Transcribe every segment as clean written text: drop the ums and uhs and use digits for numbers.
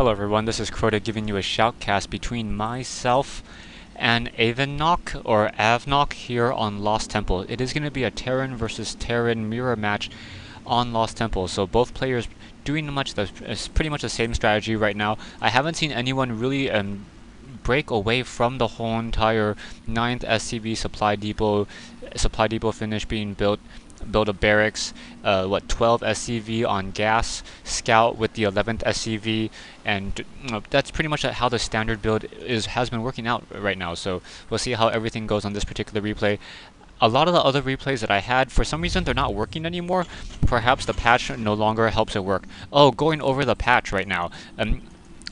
Hello everyone, this is Crota giving you a shoutcast between myself and Avenok or Avnok here on Lost Temple. It is going to be a Terran versus Terran mirror match on Lost Temple. So both players doing pretty much the same strategy right now. I haven't seen anyone really break away from the whole entire 9th SCV supply depot finish being built a barracks, 12 SCV on gas, scout with the 11th SCV, and that's pretty much how the standard build has been working out right now. So we'll see how everything goes on this particular replay. A lot of the other replays that I had, for some reason, they're not working anymore. Perhaps the patch no longer helps it work. Oh, going over the patch right now.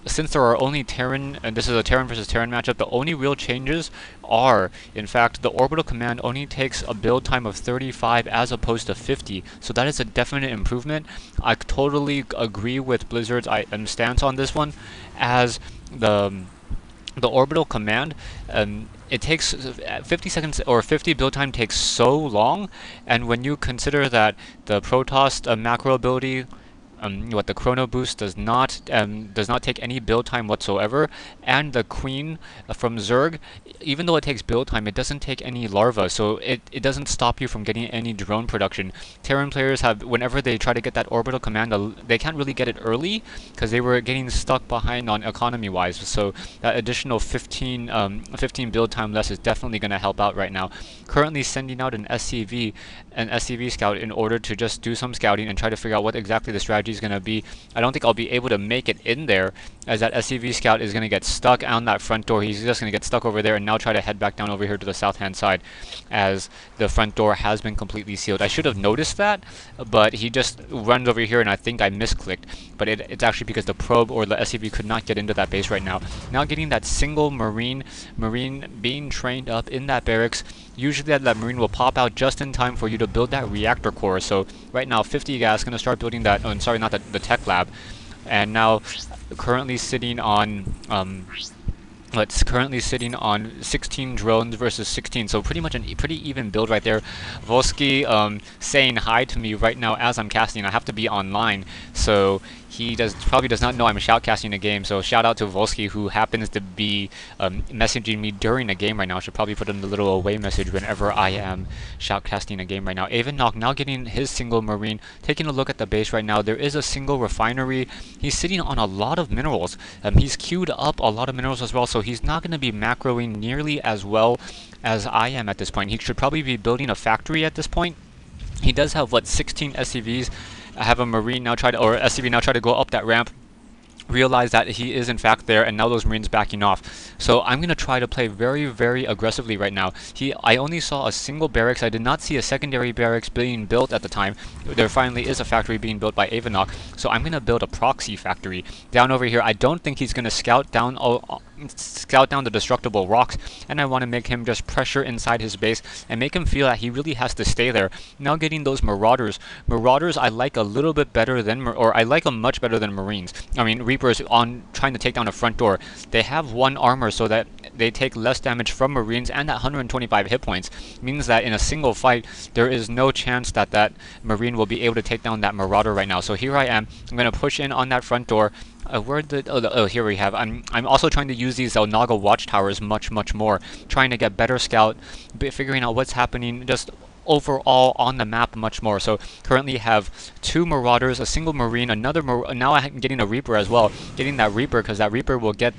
Since there are only Terran, and this is a Terran versus Terran matchup, the only real changes are, in fact, the orbital command only takes a build time of 35 as opposed to 50. So that is a definite improvement. I totally agree with Blizzard's stance on this one, as the orbital command, it takes 50 seconds, or 50 build time takes so long, and when you consider that the Protoss macro ability, the Chrono Boost does not take any build time whatsoever, and the Queen from Zerg, even though it takes build time, it doesn't take any larva, so it doesn't stop you from getting any drone production. Terran players have, whenever they try to get that orbital command, they can't really get it early because they were getting stuck behind on economy wise. So that additional 15 build time less is definitely going to help out right now. Currently sending out an SCV scout in order to just do some scouting and try to figure out what exactly the strategy is going to be. I don't think I'll be able to make it in there, as that SCV scout is going to get stuck on that front door. He's just going to get stuck over there and now try to head back down over here to the south hand side, as the front door has been completely sealed. I should have noticed that, but he just runs over here and I think I misclicked, but it's actually because the probe or the SCV could not get into that base right now. Now getting that single marine being trained up in that barracks. Usually that marine will pop out just in time for you to build that reactor core. So right now 50 gas going to start building that, oh, sorry, not the tech lab, and now currently sitting on 16 drones versus 16, so pretty much a pretty even build right there. Volsky saying hi to me right now as I'm casting. I have to be online, so he probably does not know I'm shoutcasting a game. So shout out to Volsky, who happens to be messaging me during a game right now. I should probably put in the little away message whenever I am shoutcasting a game right now. Avenok now getting his single marine, taking a look at the base right now. There is a single refinery. He's sitting on a lot of minerals. He's queued up a lot of minerals as well, so he's not going to be macroing nearly as well as I am at this point. He should probably be building a factory at this point. He does have 16 SCVs. I have a marine now SCV now try to go up that ramp, realize that he is in fact there, and now those marines backing off. So I'm going to try to play very, very aggressively right now. I only saw a single barracks. I did not see a secondary barracks being built at the time. There finally is a factory being built by Avenok, so I'm going to build a proxy factory down over here. I don't think he's going to scout down the destructible rocks, and I want to make him just pressure inside his base and make him feel that he really has to stay there. Now getting those marauders I like a little bit better than, or I like them much better than marines. I mean reapers on trying to take down a front door. They have 1 armor so that they take less damage from marines, and that 125 hit points means that in a single fight there is no chance that that marine will be able to take down that marauder right now. So here I am. I'm going to push in on that front door. Here we have. I'm also trying to use these Naga watchtowers much more, trying to get better scout, figuring out what's happening just overall on the map much more. So currently have 2 marauders, a single marine, now I'm getting a reaper as well. Getting that reaper because that reaper will get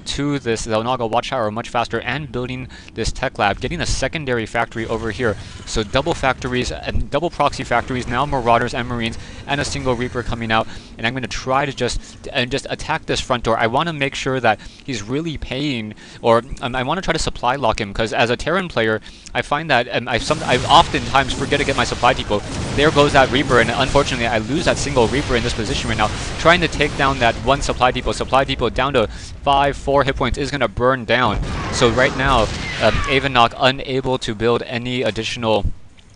to this Naga watchtower much faster, and building this tech lab, getting a secondary factory over here. So double factories and double proxy factories, now marauders and marines, and a single reaper coming out. And I'm going to try to just attack this front door. I want to make sure that he's really paying, or I want to try to supply lock him, because as a Terran player I find that I oftentimes forget to get my supply depot. There goes that reaper, and unfortunately I lose that single reaper in this position right now, trying to take down that one supply depot. Supply depot down to 4 hit points is going to burn down. So right now Avenok unable to build any additional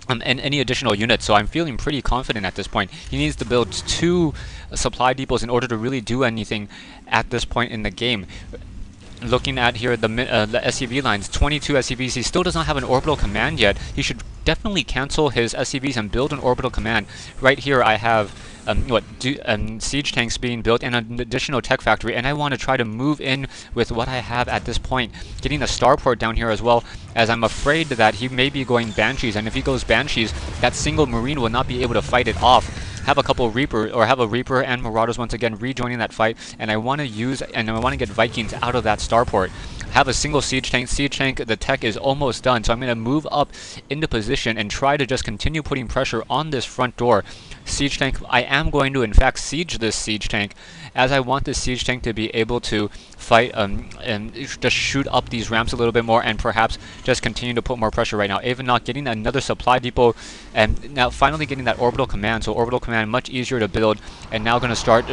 units, so I'm feeling pretty confident at this point. He needs to build 2 supply depots in order to really do anything at this point in the game. Looking at here the SCV lines, 22 SCVs. He still does not have an orbital command yet. He should definitely cancel his SCVs and build an orbital command. Right here I have siege tanks being built and an additional tech factory, and I want to try to move in with what I have at this point, getting a starport down here as well, as I'm afraid that he may be going Banshees, and if he goes Banshees, that single Marine will not be able to fight it off. Have a couple Reaper, or have a Reaper and Marauders once again rejoining that fight, and I want to get Vikings out of that starport. Have a single siege tank. The tech is almost done, so I'm going to move up into position and try to just continue putting pressure on this front door. Siege tank, I am going to in fact siege this siege tank, as I want this siege tank to be able to fight and just shoot up these ramps a little bit more, and perhaps just continue to put more pressure right now. Avenok getting another supply depot, and now finally getting that orbital command. So orbital command much easier to build, and now going to start.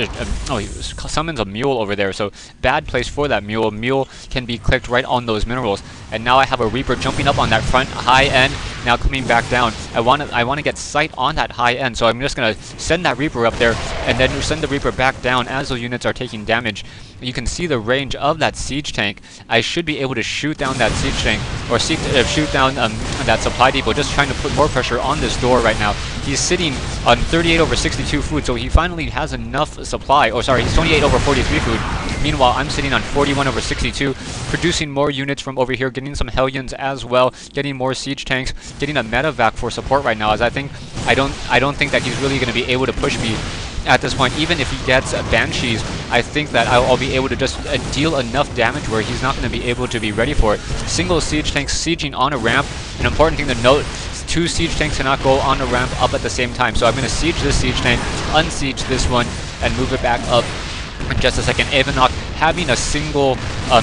Oh, he summons a mule over there, so bad place for that mule. Mule can be clicked right on those minerals, and now I have a Reaper jumping up on that front high end. Now coming back down, I want to get sight on that high end, so I'm just gonna send that Reaper up there, and then send the Reaper back down as those units are taking damage. You can see the range of that siege tank. I should be able to shoot down that siege tank, or shoot down that supply depot, just trying to put more pressure on this door right now. He's sitting on 38 over 62 food, so he finally has enough supply. Oh, sorry, he's 28 over 43 food. Meanwhile, I'm sitting on 41 over 62, producing more units from over here, getting some Hellions as well, getting more siege tanks, getting a medevac for support right now, as I don't think that he's really going to be able to push me at this point. Even if he gets Banshees, I think that I'll be able to just deal enough damage where he's not going to be able to be ready for it. Single siege tanks sieging on a ramp. An important thing to note, two siege tanks cannot go on a ramp up at the same time. So I'm going to siege this siege tank, unsiege this one, and move it back up in just a second. Avenok having a single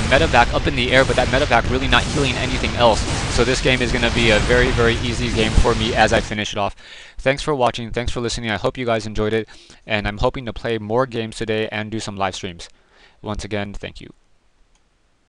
medevac up in the air, but that medevac really not healing anything else. So this game is going to be a very, very easy game for me as I finish it off. Thanks for watching. Thanks for listening. I hope you guys enjoyed it, and I'm hoping to play more games today and do some live streams. Once again, thank you.